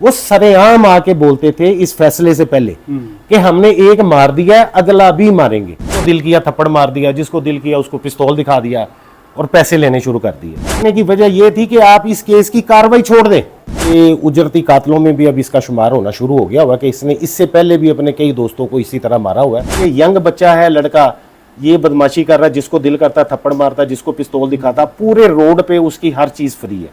वो सरेआम आके बोलते थे इस फैसले से पहले कि हमने एक मार दिया, अगला भी मारेंगे। तो दिल किया थप्पड़ मार दिया, जिसको दिल किया उसको पिस्तौल दिखा दिया और पैसे लेने शुरू कर दिए। कहने की वजह यह थी कि आप इस केस की कार्रवाई छोड़ दें। ये उजरती कातलों में भी अब इसका शुमार होना शुरू हो गया हुआ कि इसने इससे पहले भी अपने कई दोस्तों को इसी तरह मारा हुआ है। ये यंग बच्चा है, लड़का, ये बदमाशी कर रहा है, जिसको दिल करता थप्पड़ मारता, जिसको पिस्तौल दिखाता, पूरे रोड पे उसकी हर चीज फ्री है।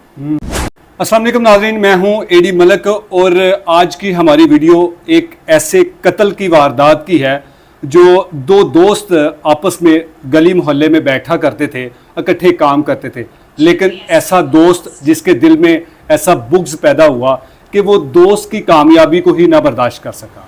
अस्सलाम वालेकुम नाज़रीन, मैं हूं एडी मलक और आज की हमारी वीडियो एक ऐसे कत्ल की वारदात की है जो दो दोस्त आपस में गली मोहल्ले में बैठा करते थे, इकट्ठे काम करते थे, लेकिन ऐसा दोस्त जिसके दिल में ऐसा बुग़्ज़ पैदा हुआ कि वो दोस्त की कामयाबी को ही ना बर्दाश्त कर सका।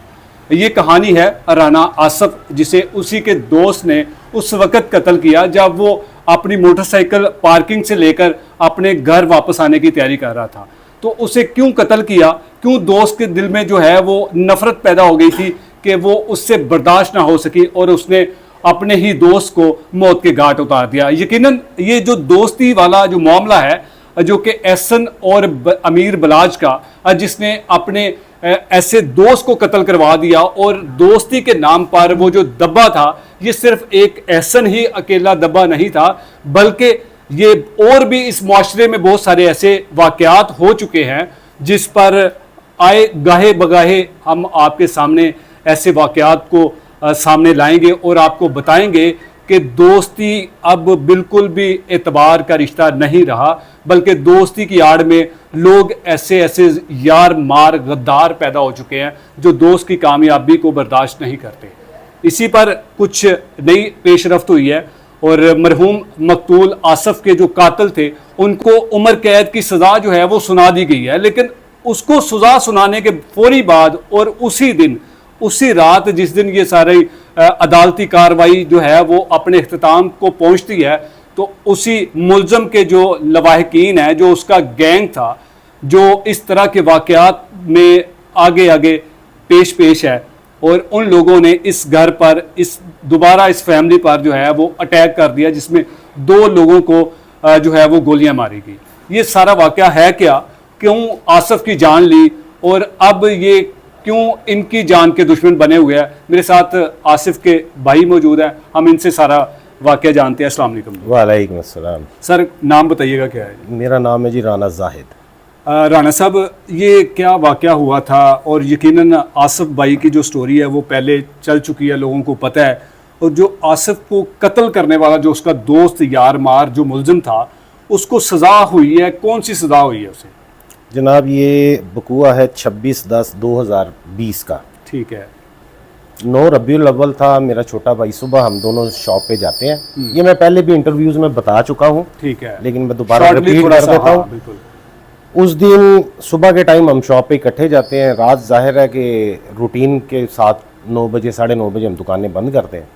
ये कहानी है राना आसफ, जिसे उसी के दोस्त ने उस वक़्त कत्ल किया जब वो अपनी मोटरसाइकिल पार्किंग से लेकर अपने घर वापस आने की तैयारी कर रहा था। तो उसे क्यों कत्ल किया, क्यों दोस्त के दिल में जो है वो नफ़रत पैदा हो गई थी कि वो उससे बर्दाश्त ना हो सकी और उसने अपने ही दोस्त को मौत के घाट उतार दिया। यकीनन ये जो दोस्ती वाला जो मामला है, जो कि एहसन और अमीर बलाज का, जिसने अपने ऐसे दोस्त को कत्ल करवा दिया और दोस्ती के नाम पर वो जो दब्बा था, ये सिर्फ एक एहसन ही अकेला दब्बा नहीं था, बल्कि ये और भी इस माशरे में बहुत सारे ऐसे वाक़यात हो चुके हैं जिस पर आए गाहे बगाहे हम आपके सामने ऐसे वाक़यात को सामने लाएंगे और आपको बताएंगे कि दोस्ती अब बिल्कुल भी एतबार का रिश्ता नहीं रहा, बल्कि दोस्ती की आड़ में लोग ऐसे ऐसे यार मार गद्दार पैदा हो चुके हैं जो दोस्त की कामयाबी को बर्दाश्त नहीं करते। इसी पर कुछ नई पेशरफ्त हुई है और मरहूम मकतूल आसफ के जो कातिल थे उनको उम्र कैद की सज़ा जो है वो सुना दी गई है, लेकिन उसको सज़ा सुनाने के फौरी बाद और उसी दिन, उसी रात जिस दिन ये सारी अदालती कार्रवाई जो है वो अपने इख्तिताम को पहुंचती है, तो उसी मुल्ज़म के जो लवाहिकीन है, जो उसका गैंग था, जो इस तरह के वाक़यात में आगे आगे पेश है, और उन लोगों ने इस घर पर दोबारा इस फैमिली पर जो है वो अटैक कर दिया, जिसमें 2 लोगों को जो है वो गोलियां मारी गई। ये सारा वाक़या है क्या, क्यों आसफ की जान ली और अब ये क्यों इनकी जान के दुश्मन बने हुए हैं। मेरे साथ आसिफ के भाई मौजूद हैं, हम इनसे सारा वाक़या जानते हैं। अस्सलाम वालेकुम। वालेकुम अस्सलाम। सर, नाम बताइएगा क्या है? मेरा नाम है जी राना जाहिद। राना साहब, ये क्या वाक़या हुआ था? और यकीनन आसिफ भाई की जो स्टोरी है वो पहले चल चुकी है, लोगों को पता है, और जो आसिफ को कत्ल करने वाला जो उसका दोस्त यार मार जो मुल्ज़िम था, उसको सज़ा हुई है, कौन सी सज़ा हुई है उसे? जनाब, ये बकुआ है 26/10/2020 का। ठीक है। 9 रबीउल अव्वल था। मेरा छोटा भाई, सुबह हम दोनों शॉप पे जाते हैं। ये मैं पहले भी इंटरव्यूज में बता चुका हूँ, ठीक है, लेकिन मैं दोबारा रिपीट कर देता हूँ। उस दिन सुबह के टाइम हम शॉप पे इकट्ठे जाते हैं। रात जाहिर है कि रूटीन के साथ 9 बजे 9:30 बजे हम दुकानें बंद करते हैं।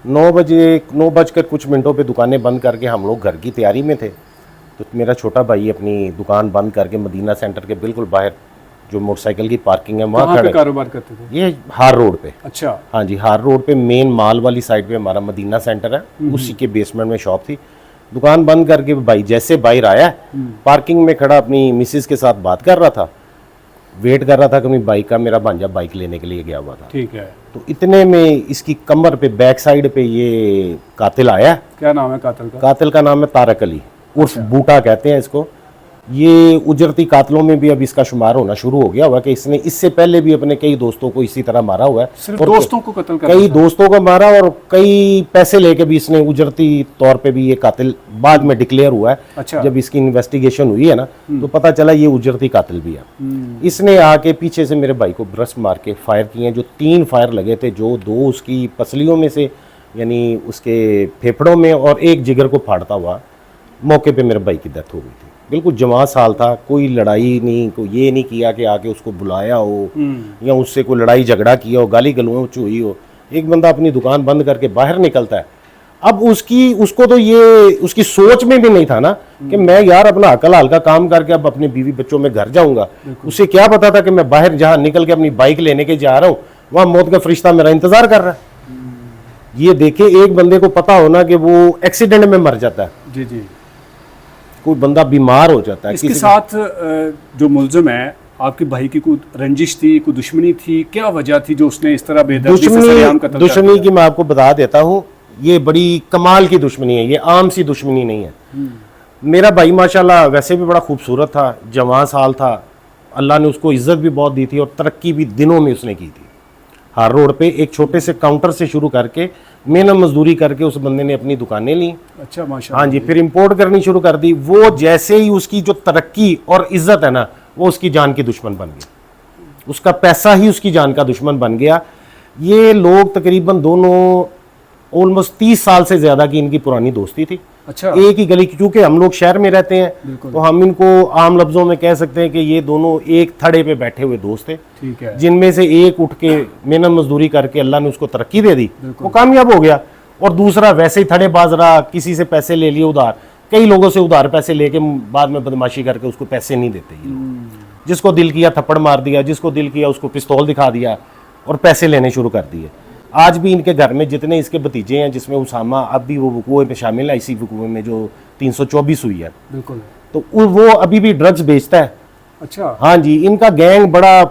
9 बजकर कुछ मिनटों पे दुकानें बंद करके हम लोग घर की तैयारी में थे। तो मेरा छोटा भाई अपनी दुकान बंद करके मदीना सेंटर के बिल्कुल बाहर जो मोटरसाइकिल की पार्किंग है वहाँ खड़े कारोबार करते थे। ये हार रोड पे। अच्छा। हाँ जी, हार रोड पे मेन माल वाली साइड पे हमारा मदीना सेंटर है, उसी के बेसमेंट में शॉप थी। दुकान बंद करके भाई जैसे बाहर आया, पार्किंग में खड़ा अपनी मिसेज के साथ बात कर रहा था, वेट कर रहा था कि अपनी बाइक का, मेरा भांजा बाइक लेने के लिए गया हुआ था। ठीक है। तो इतने में इसकी कमर पे बैक साइड पे ये कातिल आया। क्या नाम है कातिल का? कातिल का नाम है तारक अली उर्फ बूटा कहते हैं इसको। ये उजरती कातलों में भी अब इसका शुमार होना शुरू हो गया हुआ कि इसने इससे पहले भी अपने कई दोस्तों को इसी तरह मारा हुआ है। सिर्फ और दोस्तों को कत्ल कर कई दोस्तों को मारा और कई पैसे लेके भी इसने उजरती तौर पे भी ये कातिल बाद में डिक्लेयर हुआ है। अच्छा। जब इसकी इन्वेस्टिगेशन हुई है ना, तो पता चला ये उजरती कातिल भी है। इसने आके पीछे से मेरे भाई को ब्रश मार के फायर किए, जो 3 फायर लगे थे, जो 2 उसकी पसलियों में से यानी उसके फेफड़ों में और एक जिगर को फाड़ता हुआ मौके पे मेरे भाई की डेथ हो गई थी। बिल्कुल जवान साल था, कोई लड़ाई नहीं, कोई ये नहीं किया कि आके उसको बुलाया हो या उससे कोई लड़ाई झगड़ा किया हो, गाली गलौच हुई हो। एक बंदा अपनी दुकान बंद करके बाहर निकलता है। अब उसको तो ये उसकी सोच में भी नहीं था ना कि मैं यार अपना अकल हल्का काम करके अब अपने बीवी बच्चों में घर जाऊंगा। उसे क्या पता था कि मैं बाहर जहाँ निकल के अपनी बाइक लेने के जा रहा हूँ, वहाँ मौत का फरिश्ता मेरा इंतजार कर रहा है। ये देखे एक बंदे को पता होना कि वो एक्सीडेंट में मर जाता है। जी जी। कोई बंदा बीमार हो जाता है। इसके साथ जो मुल्ज़िम है आपके भाई की कोई रंजिश थी, कोई दुश्मनी थी, क्या वजह थी जो उसने इस तरह बेदर्दी से सरेआम कत्ल कर दुश्मनी दिया? की मैं आपको बता देता हूँ, ये बड़ी कमाल की दुश्मनी है, ये आम सी दुश्मनी नहीं है। मेरा भाई माशाल्लाह वैसे भी बड़ा खूबसूरत था, जवान साल था, अल्लाह ने उसको इज्जत भी बहुत दी थी और तरक्की भी दिनों में उसने की थी। हार रोड पे एक छोटे से काउंटर से शुरू करके मेहनत मजदूरी करके उस बंदे ने अपनी दुकानें ली। अच्छा, माशाल्लाह। हाँ जी, फिर इंपोर्ट करनी शुरू कर दी। वो जैसे ही उसकी जो तरक्की और इज्जत है ना, वो उसकी जान की दुश्मन बन गया, उसका पैसा ही उसकी जान का दुश्मन बन गया। ये लोग तकरीबन दोनों ऑलमोस्ट 30 साल से ज्यादा की इनकी पुरानी दोस्ती थी। अच्छा, एक ही गली की, क्योंकि हम लोग शहर में रहते हैं तो हम इनको आम लफ्जों में कह सकते हैं कि ये दोनों एक थड़े पे बैठे हुए दोस्त थे, ठीक है। जिनमें से एक उठ के मेहनत मजदूरी करके अल्लाह ने उसको तरक्की दे दी, वो कामयाब हो गया, और दूसरा वैसे ही थड़े बाज रहा, किसी से पैसे ले लिए उधार, कई लोगों से उधार पैसे लेके बाद में बदमाशी करके उसको पैसे नहीं देते ये लोग। जिसको दिल किया थप्पड़ मार दिया, जिसको दिल किया उसको पिस्तौल दिखा दिया और पैसे लेने शुरू कर दिए। आज भी इनके घर में जितने इसके भतीजे हैं, जिसमें उसामा अब भी वो वकूए में शामिल है, इसी वकूए में जो 324 हुई है, बिल्कुल, तो वो अभी भी ड्रग्स बेचता है। अच्छा, हाँ जी, इनका गैंग बड़ा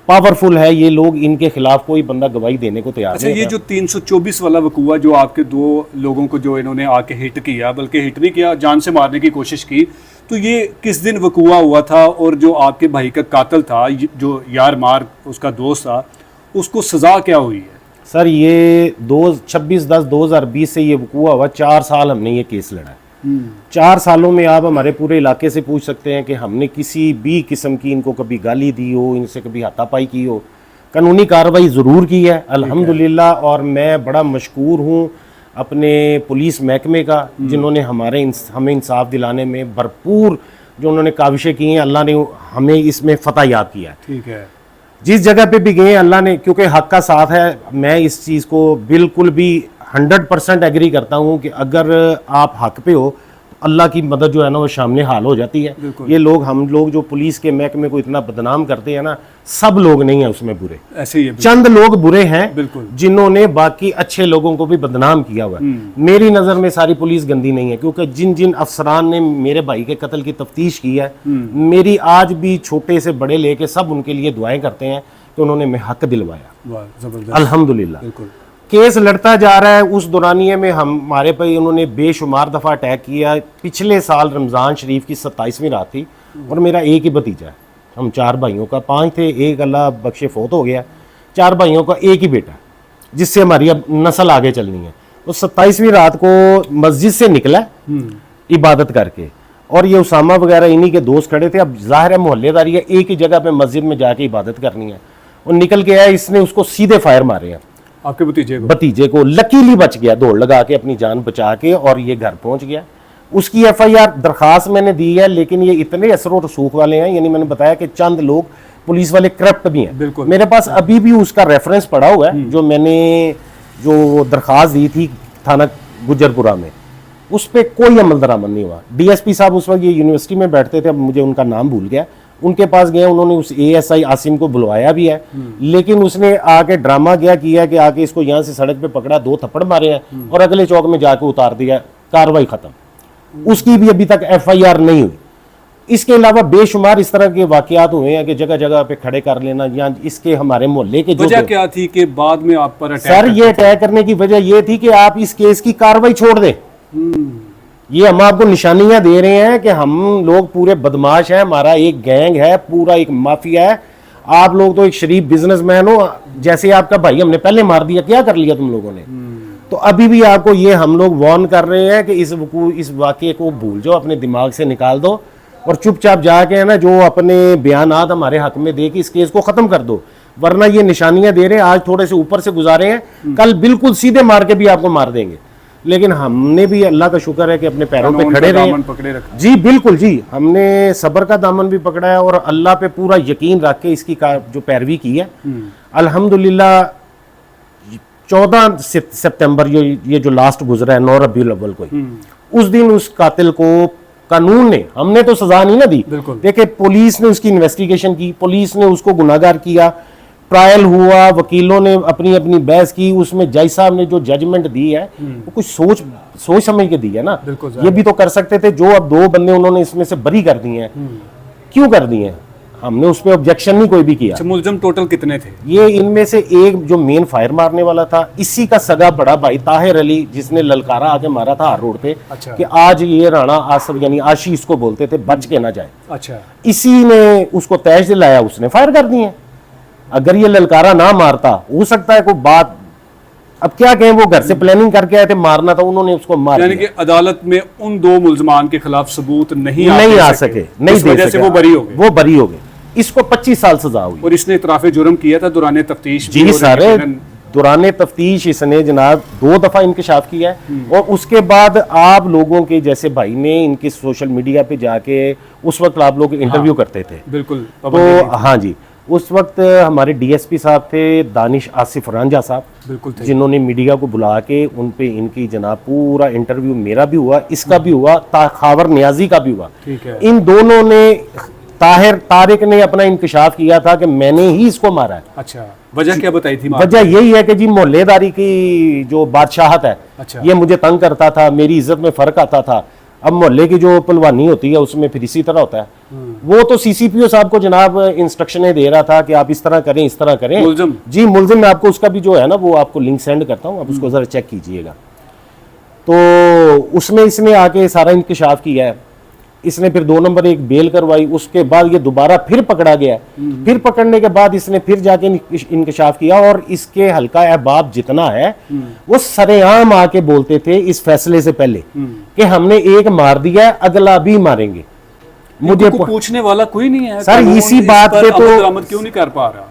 पावरफुल है, ये लोग इनके खिलाफ कोई बंदा गवाही देने को तैयार अच्छा। नहीं ये है। जो 324 वाला वकूआ जो आपके दो लोगों को जो इन्होंने आके हिट किया, बल्कि हिट नहीं किया, जान से मारने की कोशिश की, तो ये किस दिन वकूआ हुआ था? और जो आपके भाई का कातिल था, जो यार मार उसका दोस्त था, उसको सजा क्या हुई है? सर ये 26/10/2020 से ये वकूआ हुआ, 4 साल हमने ये केस लड़ा है। 4 सालों में आप हमारे पूरे इलाके से पूछ सकते हैं कि हमने किसी भी किस्म की इनको कभी गाली दी हो, इनसे कभी हाथापाई की हो। कानूनी कार्रवाई ज़रूर की है अल्हम्दुलिल्लाह, और मैं बड़ा मशकूर हूँ अपने पुलिस महकमे का, जिन्होंने हमें इंसाफ दिलाने में भरपूर जो उन्होंने काविशें की हैं। अल्लाह ने हमें इसमें फतह याब किया है। ठीक है। जिस जगह पे भी गए अल्लाह ने, क्योंकि हक का साथ है, मैं इस चीज़ को बिल्कुल भी 100% एग्री करता हूँ कि अगर आप हक पे हो तो अल्लाह की मदद जो है ना वो सामने हाल हो जाती है। ये लोग, हम लोग जो पुलिस के महकमे को इतना बदनाम करते हैं ना, सब लोग नहीं है उसमें बुरे, ऐसे ही है, चंद लोग बुरे हैं बिल्कुल, जिन्होंने बाकी अच्छे लोगों को भी बदनाम किया हुआ है। मेरी नज़र में सारी पुलिस गंदी नहीं है, क्योंकि जिन जिन अफसरान ने मेरे भाई के कत्ल की तफ्तीश की है, मेरी आज भी छोटे से बड़े लेके सब उनके लिए दुआएं करते हैं कि उन्होंने मैं हक दिलवाया। वाह, जबरदस्त, अल्हम्दुलिल्लाह। बिल्कुल। केस लड़ता जा रहा है, उस दौरानिये में हमारे पे उन्होंने बेशुमार दफ़ा अटैक किया। पिछले साल रमज़ान शरीफ की 27वीं रात थी, और मेरा एक ही भतीजा है, हम 4 भाइयों का, 5 थे, एक अल्लाह बख्शे फोत हो गया, 4 भाइयों का एक ही बेटा, जिससे हमारी अब नस्ल आगे चलनी है। तो 27वीं रात को मस्जिद से निकला इबादत करके, और ये उसामा वगैरह इन्हीं के दोस्त खड़े थे। अब जाहिर है मोहल्लेदारी है, एक ही जगह पे मस्जिद में जाके इबादत करनी है, और निकल के आया, इसने उसको सीधे फायर मारे हैं, आपके भतीजे को। लकीली बच गया, दौड़ लगा के अपनी जान बचा के, और ये घर पहुंच गया। उसकी FIR दरखास्त मैंने दी है, लेकिन ये इतने असर और रसूख वाले हैं, यानी मैंने बताया कि चंद लोग पुलिस वाले करप्ट भी हैं। मेरे पास अभी भी उसका रेफरेंस पड़ा हुआ है, जो मैंने जो दरखास्त दी थी थाना गुजरपुरा में, उस पर कोई अमल दरामद नहीं हुआ। DSP साहब उस वक्त ये यूनिवर्सिटी में बैठते थे, अब मुझे उनका नाम भूल गया, उनके पास गए, उन्होंने उस ASI आसिम को बुलवाया भी है, लेकिन उसने आके ड्रामा किया कि आके इसको यहाँ से सड़क पे पकड़ा, 2 थप्पड़ मारे हैं और अगले चौक में जाके उतार दिया, कार्रवाई खत्म। उसकी भी अभी तक FIR नहीं हुई। इसके अलावा बेशुमार इस तरह के वाकयात हुए हैं कि जगह जगह पे खड़े कर लेना, या इसके हमारे मोहल्ले के वजह क्या थी कि बाद में आप पर सर ये अटैक करने की वजह ये थी कि आप इस केस की कार्रवाई छोड़ दें। ये हम आपको निशानियां दे रहे हैं कि हम लोग पूरे बदमाश हैं, हमारा एक गैंग है, पूरा एक माफिया है, आप लोग तो एक शरीफ बिजनेसमैन हो, जैसे आपका भाई हमने पहले मार दिया, क्या कर लिया तुम लोगों ने। तो अभी भी आपको ये हम लोग वार्न कर रहे हैं कि इस वाकये को भूल जाओ, अपने दिमाग से निकाल दो, और चुपचाप जाके है ना जो अपने बयानात हमारे हक में दे के इस केस को खत्म कर दो, वरना ये निशानियां दे रहे हैं, आज थोड़े से ऊपर से गुजारे हैं, कल बिल्कुल सीधे मार के भी आपको मार देंगे। लेकिन हमने भी अल्लाह का शुक्र है कि अपने पैरों पे खड़े रहे। जी बिल्कुल जी, हमने सब्र का दामन भी पकड़ा है, और अल्लाह पे पूरा यकीन रख के इसकी जो पैरवी की है। अल्हम्दुलिल्लाह 14 सितंबर ये जो लास्ट गुजरा है, 9 रबीउल अव्वल को, उस दिन उस कातिल को कानून ने, हमने तो सजा नहीं ना दी, देखिए पुलिस ने उसकी इन्वेस्टिगेशन की, पुलिस ने उसको गुनाहगार किया, ट्रायल हुआ, वकीलों ने अपनी अपनी बहस की, उसमें जज साहब ने जो जजमेंट दी है वो कुछ सोच समझ के दी है ना। ये भी तो कर सकते थे, जो अब 2 बंदे उन्होंने इसमें से बरी कर दिए हैं, क्यों कर दिए हैं? हमने उस पर ऑब्जेक्शन नहीं कोई भी किया। अच्छा, मुलजम टोटल कितने थे? ये इनमें से एक जो मेन फायर मारने वाला था, इसी का सगा बड़ा भाई ताहिर अली, जिसने ललकारा आके मारा था हर रोड पे। अच्छा। कि आज ये राणा आसफ यानी आशी इसको बोलते थे, बच के ना जाए। अच्छा, इसी ने उसको तैश दिलाया, उसने फायर कर दिए। अगर ये ललकारा ना मारता, हो सकता है कोई बात, अब क्या कहें, वो घर से प्लानिंग करके आए थे, मारना था, उन्होंने उसको मार यानी दिया। कि अदालत में उन दो मुल्जमान के खिलाफ सबूत नहीं आ सके, नहीं इस दे वजह से सके, वो बरी हो गए। वो बरी हो गए। इसको 25 साल सजा हुई। और इसने इतराफ जुर्म किया था दौरान तफ्तीश। जी सारे दौरान तफ्तीश इसने जनाब 2 दफा इंकशाफ किया है। और उसके बाद आप लोगों के जैसे भाई ने इनके सोशल मीडिया पे जाके उस वक्त आप लोग इंटरव्यू करते थे। बिल्कुल। तो हाँ जी, उस वक्त हमारे डीएसपी साहब थे दानिश आसिफ रांझा साहब, बिल्कुल थे, जिन्होंने मीडिया को बुला के उन पे इनकी जनाब पूरा इंटरव्यू, मेरा भी हुआ, इसका भी हुआ, खावर नियाजी का भी हुआ। ठीक है। इन दोनों ने, तारिक ने अपना इंकशाफ किया था कि मैंने ही इसको मारा है। अच्छा, वजह क्या बताई थी? वजह यही है कि जी मोहल्लेदारी की जो बादशाहत है, अच्छा। ये मुझे तंग करता था, मेरी इज्जत में फर्क आता था। अब मोहल्ले की जो पहलवानी होती है उसमें फिर इसी तरह होता है। वो तो सीसीपीओ साहब को जनाब इंस्ट्रक्शनें दे रहा था कि आप इस तरह करें, इस तरह करें। मुल्जिम? जी, मुल्जिम, मैं आपको उसका भी जो है ना वो आपको लिंक सेंड करता हूँ, आप उसको जरा चेक कीजिएगा। तो उसमें इसने आके सारा इंकशाफ किया है। इसने फिर 2 नंबर 1 बेल करवाई, उसके बाद ये दोबारा फिर पकड़ा गया। फिर पकड़ने के बाद इसने फिर जाके इंकशाफ किया, और इसके हल्का अहबाब जितना है वो सरेआम आके बोलते थे इस फैसले से पहले कि हमने एक मार दिया है, अगला भी मारेंगे। मुझे पूछने वाला कोई नहीं है सर, इसी बात पे तो बरामद क्यों नहीं कर पा रहा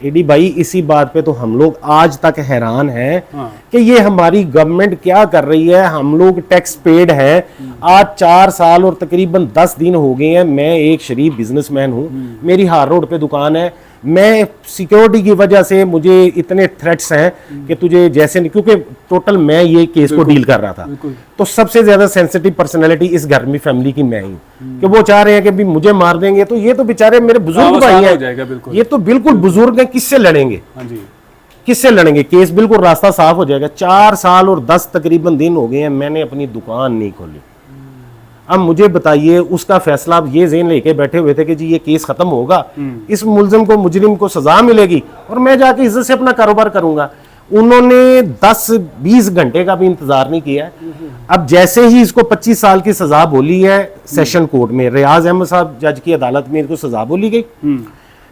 एडी भाई, इसी बात पे तो हम लोग आज तक हैरान हैं। हाँ। कि ये हमारी गवर्नमेंट क्या कर रही है। हम लोग टैक्स पेड हैं। आज 4 साल और तकरीबन 10 दिन हो गए हैं। मैं एक शरीफ बिजनेसमैन हूँ, मेरी हार रोड पे दुकान है। मैं सिक्योरिटी की वजह से मुझे इतने थ्रेट्स हैं कि तुझे जैसे नहीं, क्योंकि टोटल मैं ये केस को डील कर रहा था, तो सबसे ज्यादा सेंसिटिव पर्सनैलिटी इस घर में फैमिली की मैं ही, कि वो चाह रहे हैं कि भी मुझे मार देंगे। तो ये तो बेचारे मेरे बुजुर्ग भाई हैं, ये तो बिल्कुल बुजुर्ग हैं, किससे लड़ेंगे? किससे लड़ेंगे? केस बिल्कुल रास्ता साफ हो जाएगा। 4 साल और 10 तकरीबन दिन हो गए हैं, मैंने अपनी दुकान नहीं खोली। अब मुझे बताइए, उसका फैसला आप ये ज़हन लेके बैठे हुए थे कि जी ये केस खत्म होगा, इस मुलजिम को, मुजरिम को सजा मिलेगी और मैं जाके इज्जत से अपना कारोबार करूंगा। उन्होंने 10-20 घंटे का भी इंतजार नहीं किया। अब जैसे ही इसको 25 साल की सजा बोली है सेशन कोर्ट में, रियाज अहमद साहब जज की अदालत में इनको सजा बोली गई,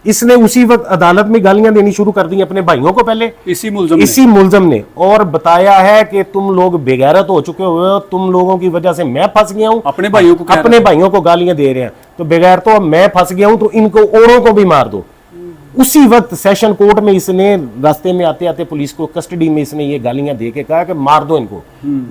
इसने उसी वक्त अदालत में गालियां देनी शुरू कर दी अपने भाइयों को। पहले इसी मुलजम ने और बताया है कि तुम लोग बेगैरत हो चुके हो, तुम लोगों की वजह से मैं फंस गया हूं। अपने भाइयों को गालियां दे रहे हैं, तो बेगैर तो अब मैं फंस गया हूं, तो इनको औरों को भी मार दो। उसी वक्त सेशन कोर्ट में इसने रास्ते में आते आते पुलिस को कस्टडी में इसने ये गालियां दे के कहा कि मार दो इनको।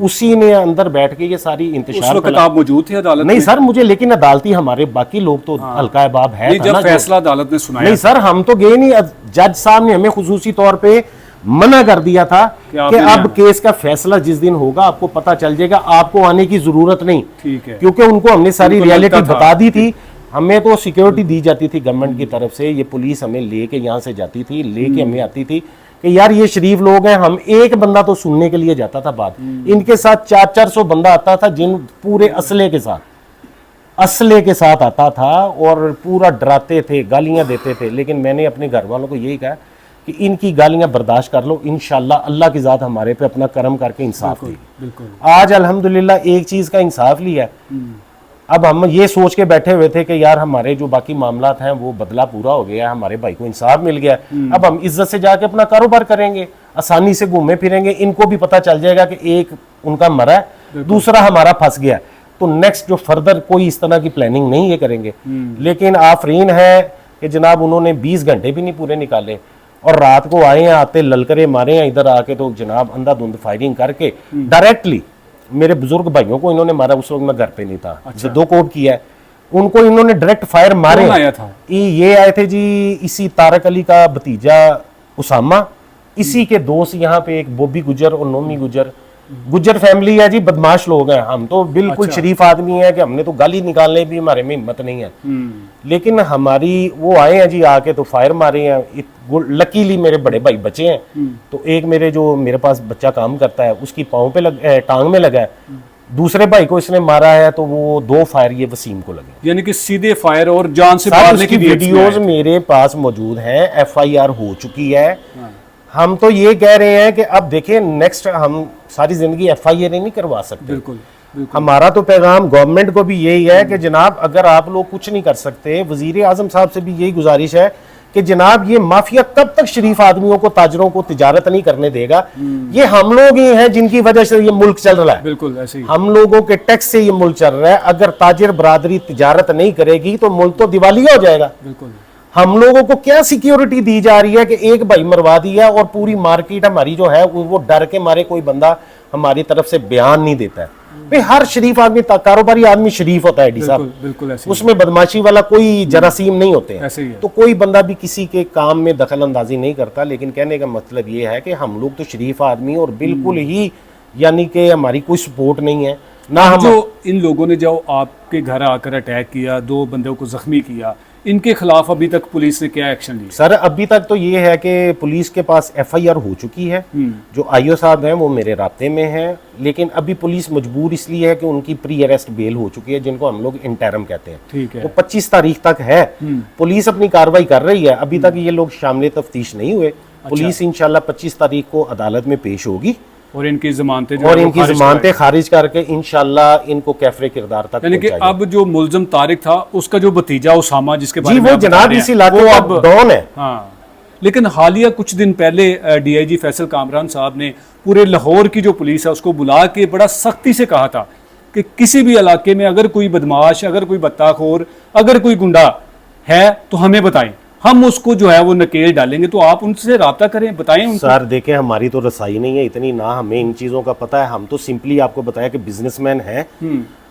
उसी ने अंदर बैठ के ये सारी इंतशार। उस वक्त आप मौजूद थे अदालत में? नहीं सर, मुझे, लेकिन अदालती हमारे बाकी लोग तो हल्का बाब है। जब फैसला अदालत ने सुनाया? नहीं सर, हम तो गए नहीं। जज साहब ने हमें खुसूसी तौर पे मना कर दिया था कि अब केस का फैसला जिस दिन होगा आपको पता चल जाएगा, आपको आने की जरूरत नहीं। ठीक है, क्योंकि उनको हमने सारी रियलिटी बता दी थी। हमें तो सिक्योरिटी दी जाती थी गवर्नमेंट की तरफ से, ये पुलिस हमें लेके यहाँ से जाती थी, लेके हमें आती थी कि यार ये शरीफ लोग हैं। हम एक बंदा तो सुनने के लिए जाता था बात, इनके साथ 400-400 बंदा आता था, जिन पूरे असले के साथ आता था और पूरा डराते थे, गालियां देते थे। लेकिन मैंने अपने घर वालों को यही कहा कि इनकी गालियां बर्दाश्त कर लो, इंशाल्लाह अल्लाह की ज़ात हमारे पे अपना करम करके इंसाफ दी। आज अल्हम्दुलिल्लाह एक चीज़ का इंसाफ लिया। अब हम ये सोच के बैठे हुए थे कि यार हमारे जो बाकी मामलात हैं वो बदला पूरा हो गया, हमारे भाई को इंसाफ मिल गया, अब हम इज्जत से जाके अपना कारोबार करेंगे, आसानी से घूमे फिरेंगे। इनको भी पता चल जाएगा कि एक उनका मरा है, दूसरा हमारा फंस गया, तो नेक्स्ट जो फर्दर कोई इस तरह की प्लानिंग नहीं ये करेंगे। लेकिन आफरीन है कि जनाब उन्होंने 20 घंटे भी नहीं पूरे निकाले और रात को आए हैं, आते ललकरे मारे हैं इधर आके, तो जनाब अंधाधुंध फायरिंग करके डायरेक्टली मेरे बुजुर्ग भाइयों को इन्होंने मारा। उस वक्त मैं घर पे नहीं था। अच्छा। दो कोड किया है, उनको इन्होंने डायरेक्ट फायर मारे। कौन आया था? ये आए थे जी, इसी तारक अली का भतीजा उसामा, इसी के दोस्त यहाँ पे एक बॉबी गुजर और नोमी गुजर फैमिली है जी, बदमाश लोग हैं। हम तो बिल्कुल शरीफ आदमी है कि हमने तो गाली निकालने भी हमारे में हिम्मत नहीं है। लेकिन हमारी वो आए हैं जी, आके तो फायर मारे हैं। लकीली मेरे बड़े भाई बचे हैं, तो एक मेरे पास बच्चा काम करता है, उसकी पाँव पे टांग में लगा है, दूसरे भाई को इसने मारा है तो वो 2 फायर ये वसीम को लगे। यानी कि सीधे फायर और जान से साथ मारने उसकी की वीडियोस मेरे पास मौजूद हैं, FIR हो चुकी है। हम तो ये कह रहे हैं कि अब देखिए नेक्स्ट हम सारी जिंदगी FIR नहीं करवा सकते। बिल्कुल, बिल्कुल। हमारा तो पैगाम गवर्नमेंट को भी यही है कि जनाब अगर आप लोग कुछ नहीं कर सकते, वजीर आजम साहब से भी यही गुजारिश है कि जनाब ये माफिया कब तक शरीफ आदमियों को, ताजरों को तिजारत नहीं करने देगा। ये हम लोग ही हैं जिनकी वजह से ये मुल्क चल रहा है। बिल्कुल ऐसे ही। हम लोगों के टैक्स से ये मुल्क चल रहा है। अगर ताजिर बरादरी तिजारत नहीं करेगी तो मुल्क तो दिवालिया हो जाएगा। बिल्कुल। हम लोगों को क्या सिक्योरिटी दी जा रही है कि एक भाई मरवा दिया और पूरी मार्केट हमारी जो है वो डर के मारे कोई बंदा हमारी तरफ से बयान नहीं देता है। भाई हर शरीफ आदमी, कारोबारी आदमी शरीफ होता है डी साहब, बिल्कुल ऐसे ही। उसमें बदमाशी वाला कोई जरासीम नहीं होते हैं। ऐसे ही है। तो कोई बंदा भी किसी के काम में दखल अंदाजी नहीं करता। लेकिन कहने का मतलब ये है कि हम लोग तो शरीफ आदमी और बिल्कुल ही यानी कि हमारी कोई सपोर्ट नहीं है ना। हम जो इन लोगों ने जो आपके घर आकर अटैक किया, 2 बंदों को जख्मी किया, इनके खिलाफ अभी तक पुलिस ने क्या एक्शन लिया? सर अभी तक तो ये है कि पुलिस के पास FIR हो चुकी है। जो IO साहब हैं वो मेरे राब्ते में हैं, लेकिन अभी पुलिस मजबूर इसलिए है कि उनकी प्री अरेस्ट बेल हो चुकी है, जिनको हम लोग इंटरम कहते हैं। ठीक है। तो 25 तारीख तक है, पुलिस अपनी कार्रवाई कर रही है। अभी तक ये लोग शामिल तफ्तीश नहीं हुए। पुलिस इंशाल्लाह 25 तारीख को अदालत में पेश होगी और इनकी जमानतें खारिज करके इंशाल्लाह इनको कैफरे किरदार तक यानी कि अब जो मुलजम तारिक था उसका जो भतीजा उसामा जिसके बारे जी में वो जनाब इस इलाके का अब डॉन है। हाँ, लेकिन हालिया कुछ दिन पहले DIG फैसल कामरान साहब ने पूरे लाहौर की जो पुलिस है उसको बुला के बड़ा सख्ती से कहा था कि किसी भी इलाके में अगर कोई बदमाश, अगर कोई बत्ताखोर, अगर कोई गुंडा है तो हमें बताएं, हम उसको जो है वो नकेल डालेंगे। तो आप उनसे राब्ता करें, बताएं उनको। सर देखें हमारी तो रसाई नहीं है इतनी, ना हमें इन चीज़ों का पता है। हम तो सिंपली आपको बताया कि बिजनेसमैन है।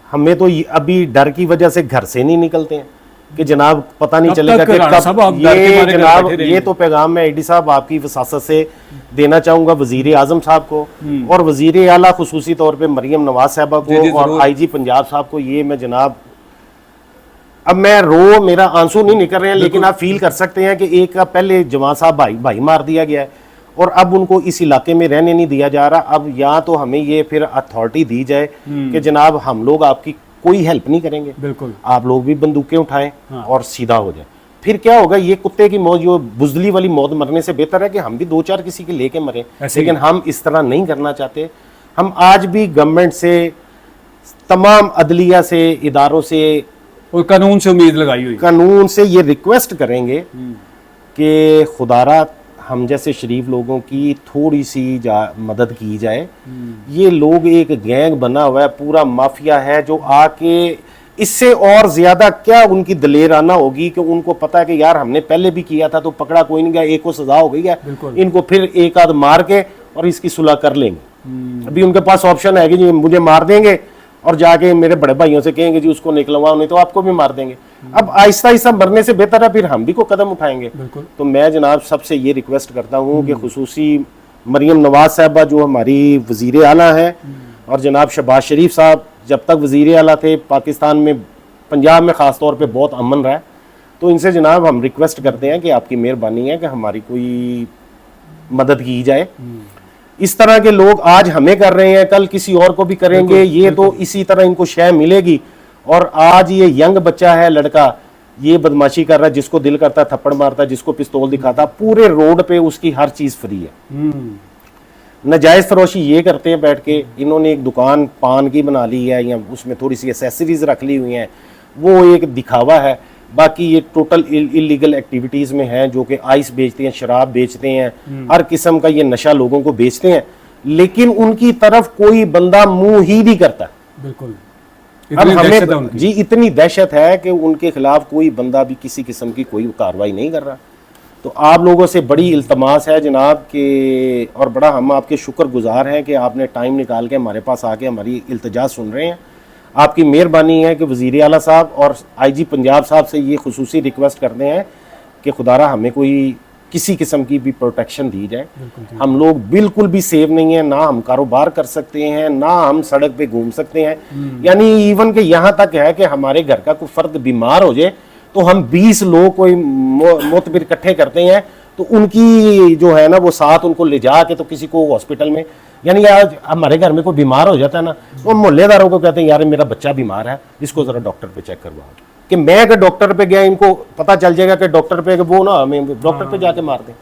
हमें तो अभी डर की वजह से घर से नहीं निकलते हैं कि जनाब पता नहीं चलेगा कि कब ये जनाब। ये तो पैगाम मैं AD साहब आपकी वसासत से देना चाहूंगा वजीर आजम साहब को और वजीर आला खुसूसी तौर पे मरियम नवाज साहबा को और IG पंजाब साहब को। ये मैं जनाब अब मैं मेरा आंसू नहीं निकल रहे हैं, लेकिन आप फील कर सकते हैं कि एक का पहले जवान साहब भाई मार दिया गया है और अब उनको इस इलाके में रहने नहीं दिया जा रहा। अब या तो हमें ये फिर अथॉरिटी दी जाए कि जनाब हम लोग आपकी कोई हेल्प नहीं करेंगे, बिल्कुल आप लोग भी बंदूकें उठाएं और सीधा हो जाए। फिर क्या होगा, ये कुत्ते की मौत, जो बुजदली वाली मौत मरने से बेहतर है कि हम भी 2-4 किसी के लेके मरें। लेकिन हम इस तरह नहीं करना चाहते। हम आज भी गवर्नमेंट से, तमाम अदलिया से, इदारों से और कानून से उम्मीद लगाई हुई, कानून से ये रिक्वेस्ट करेंगे कि खुदारा हम जैसे शरीफ लोगों की थोड़ी सी मदद की जाए। ये लोग एक गैंग बना हुआ है, पूरा माफिया है जो आके इससे और ज्यादा क्या उनकी दलेराना होगी कि उनको पता है कि यार हमने पहले भी किया था तो पकड़ा कोई नहीं गया, एक को सजा हो गई है, इनको फिर एक आध मार के और इसकी सुलह कर लेंगे। अभी उनके पास ऑप्शन है कि जी मुझे मार देंगे और जाके मेरे बड़े भाइयों से कहेंगे जी उसको निकलवाओ, नहीं तो आपको भी मार देंगे। अब आहिस्ता आहिस्ता मरने से बेहतर है फिर हम भी को कदम उठाएंगे। तो मैं जनाब सबसे ये रिक्वेस्ट करता हूँ कि खुसूसी मरियम नवाज साहबा जो हमारी वजीर आला हैं और जनाब शहबाज शरीफ साहब जब तक वजीर आला थे पाकिस्तान में, पंजाब में ख़ास तौर पे बहुत अमन रहा है, तो इनसे जनाब हम रिक्वेस्ट करते हैं कि आपकी मेहरबानी है कि हमारी कोई मदद की जाए। इस तरह के लोग आज हमें कर रहे हैं, कल किसी और को भी करेंगे। ये तो इसी तरह इनको शय मिलेगी। और आज ये यंग बच्चा है, लड़का, ये बदमाशी कर रहा है, जिसको दिल करता है थप्पड़ मारता है, जिसको पिस्तौल दिखाता, पूरे रोड पे उसकी हर चीज फ्री है। नाजायज फरोशी ये करते हैं बैठ के। इन्होंने एक दुकान पान की बना ली है या उसमें थोड़ी सी एसेसरीज रख ली हुई हैं, वो एक दिखावा है। बाकी ये टोटल इलीगल एक्टिविटीज में हैं, जो कि आइस बेचते हैं, शराब बेचते हैं, हर किस्म का ये नशा लोगों को बेचते हैं, लेकिन उनकी तरफ कोई बंदा मुंह ही नहीं करता। बिल्कुल अब हमें जी इतनी दहशत है कि उनके खिलाफ कोई बंदा भी किसी किस्म की कोई कार्रवाई नहीं कर रहा। तो आप लोगों से बड़ी इल्तमास है जनाब के, और बड़ा हम आपके शुक्रगुजार हैं कि आपने टाइम निकाल के हमारे पास आके हमारी इल्तिजा सुन रहे हैं। आपकी मेहरबानी है कि वज़ीर आला साहब और IG पंजाब साहब से ये खुसूसी रिक्वेस्ट करते हैं कि खुदारा हमें कोई किसी किस्म की भी प्रोटेक्शन दी जाए। हम लोग बिल्कुल भी सेफ नहीं है, ना हम कारोबार कर सकते हैं, ना हम सड़क पे घूम सकते हैं। यानी इवन के यहाँ तक है कि हमारे घर का कोई फर्द बीमार हो जाए तो हम 20 लोग कोई मोतबिर इकट्ठे करते हैं तो उनकी जो है ना वो साथ उनको ले जा के तो किसी को हॉस्पिटल में, यानी आज हमारे घर में कोई बीमार हो जाता है ना तो हम मोहल्लेदारों को कहते हैं यार मेरा बच्चा बीमार है, इसको जरा डॉक्टर पे चेक करवाओ। कि मैं अगर डॉक्टर पे गया, इनको पता चल जाएगा कि डॉक्टर पे, वो ना हमें डॉक्टर पे जाके मार दें।